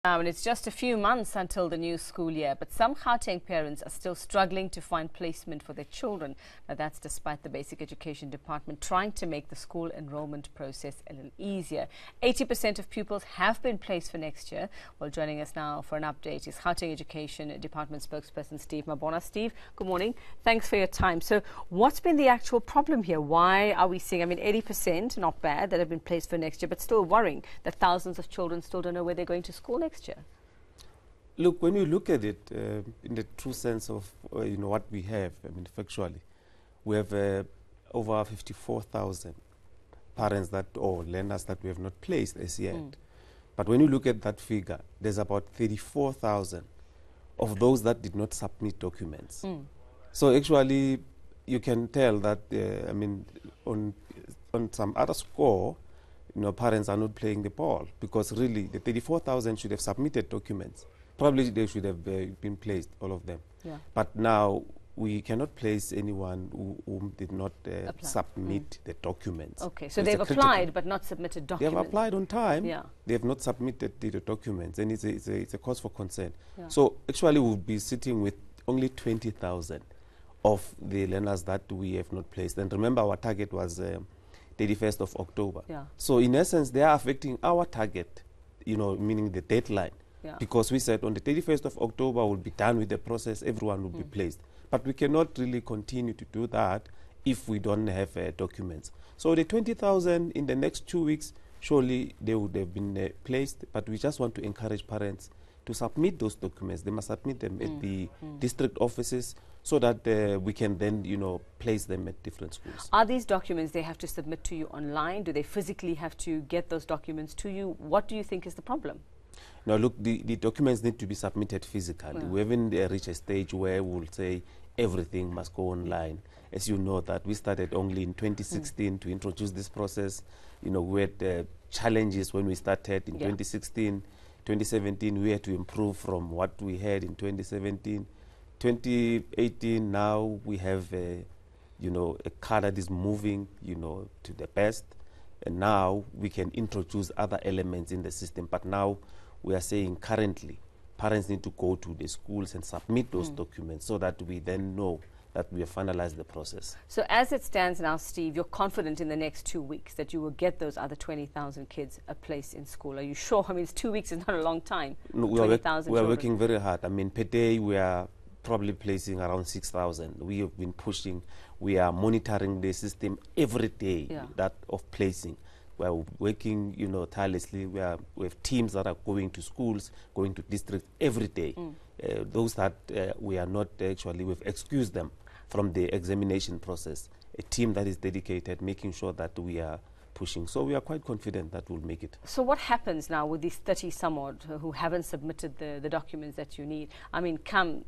And it's just a few months until the new school year, but some Gauteng parents are still struggling to find placement for their children. Now, that's despite the Basic Education Department trying to make the school enrollment process a little easier. 80% of pupils have been placed for next year. Well, joining us now for an update is Gauteng Education Department spokesperson Steve Mabona. Steve, good morning. Thanks for your time. So what's been the actual problem here? Why are we seeing, 80%, not bad, that have been placed for next year, but still worrying that thousands of children still don't know where they're going to school next year? Look, when you look at it in the true sense of what we have, factually, we have over 54,000 parents or learners that we have not placed as yet. But when you look at that figure, there's about 34,000 of those that did not submit documents. So actually, you can tell that on some other score, parents are not playing the ball, because really the 34,000 should have submitted documents. Probably they should have been placed, all of them. Yeah. But now we cannot place anyone who did not submit the documents. Okay, so they've applied but not submitted documents. They have applied on time. Yeah. They have not submitted the documents, and it's a cause for concern. Yeah. So actually we'll be sitting with only 20,000 of the learners that we have not placed. And remember, our target was 31st of October. Yeah. So in essence, they are affecting our target, meaning the deadline. Yeah. Because we said on the 31st of October we'll be done with the process, everyone will be placed. But we cannot really continue to do that if we don't have documents. So the 20,000 in the next 2 weeks, surely they would have been placed, but we just want to encourage parents to submit those documents. They must submit them at the district offices, so that we can then, place them at different schools. Are these documents they have to submit to you online? Do they physically have to get those documents to you? What do you think is the problem? Now, look, the documents need to be submitted physically. Yeah. We haven't reached a stage where we'll say everything must go online. As you know, that we started only in 2016 to introduce this process. We had challenges when we started in 2016. 2017, we had to improve from what we had in 2017. 2018, now we have a car that is moving, to the best. And now we can introduce other elements in the system. But now we are saying currently parents need to go to the schools and submit those documents, so that we then know that we have finalized the process. So as it stands now, Steve, you're confident in the next 2 weeks that you will get those other 20,000 kids a place in school? Are you sure? It's 2 weeks is not a long time. No, we are working very hard. Per day we are probably placing around 6,000. We have been pushing. We are monitoring the system every day, that of placing. We are working, tirelessly. We have teams that are going to schools, going to districts every day. Those that we are not actually, we've excused them from the examination process. A team that is dedicated, making sure that we are pushing. So we are quite confident that we'll make it. So what happens now with these 30 some odd who haven't submitted the documents that you need? Come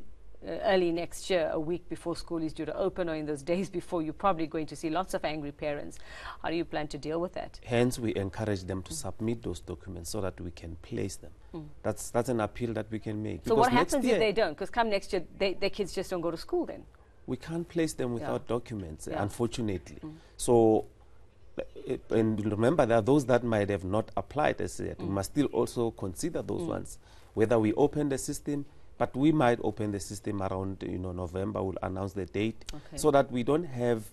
early next year, a week before school is due to open, or in those days before, you're probably going to see lots of angry parents. How do you plan to deal with that? Hence, we encourage them to submit those documents so that we can place them. That's an appeal that we can make. So what happens if they don't? Because come next year, their kids just don't go to school then? We can't place them without documents, unfortunately. So, and remember, there are those that might have not applied as yet. We must still also consider those ones, whether we open the system. But we might open the system around November. We'll announce the date, so that we don't have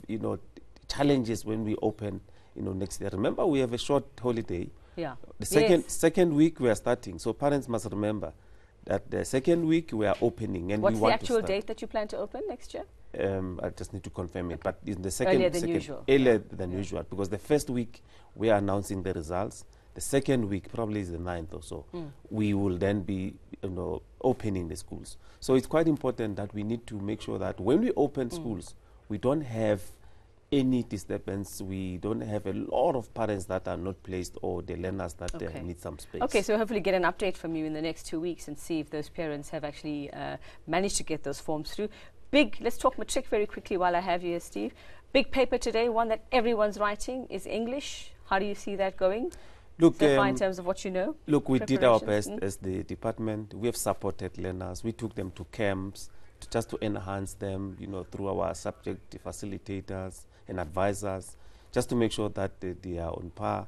challenges when we open next year. Remember, we have a short holiday. Yeah. The second week we are starting. So parents must remember that the second week we are opening, and what's the actual date that you plan to open next year? I just need to confirm it. But in the second earlier than usual, because the first week we are announcing the results. The second week probably is the 9th or so. We will then be opening the schools. So it's quite important that we need to make sure that when we open schools, we don't have any disturbance. We don't have a lot of parents that are not placed, or the learners that need some space. Okay, so hopefully get an update from you in the next 2 weeks and see if those parents have actually managed to get those forms through. Let's talk matric very quickly while I have you here, Steve. Big paper today, one that everyone's writing, is English. How do you see that going? Look, in terms of what you know? Look, we did our best as the department. We have supported learners. We took them to camps just to enhance them, through our subject facilitators and advisors, just to make sure that they are on par.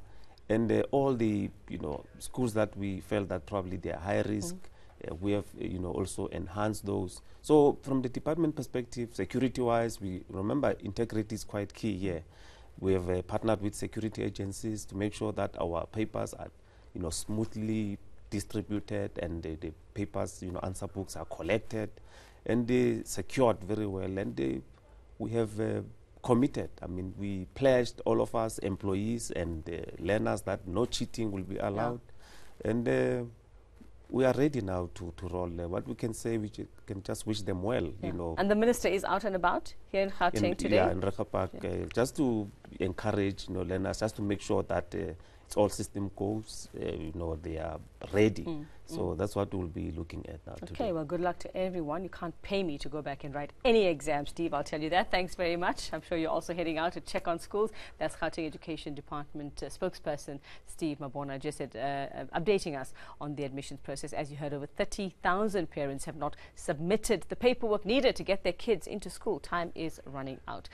And all the schools that we felt that probably they are high risk, we have also enhanced those. So from the department perspective, security-wise, we remember integrity is quite key here. We have partnered with security agencies to make sure that our papers are smoothly distributed, and the papers, answer books are collected and secured very well. And we have committed. I mean, we pledged, all of us, employees and learners, that no cheating will be allowed. Yeah. And we are ready now to roll. What we can say, we can just wish them well, And the minister is out and about here in Gauteng today? Yeah, in Rekapak, just to encourage learners, just to make sure that it's all system goes, they are ready. So that's what we'll be looking at now. Okay, today. well, good luck to everyone. You can't pay me to go back and write any exam, Steve, I'll tell you that. Thanks very much. I'm sure you're also heading out to check on schools. That's Gauteng Education Department spokesperson Steve Mabona just said, updating us on the admissions process. As you heard, over 30,000 parents have not submitted the paperwork needed to get their kids into school. Time is running out.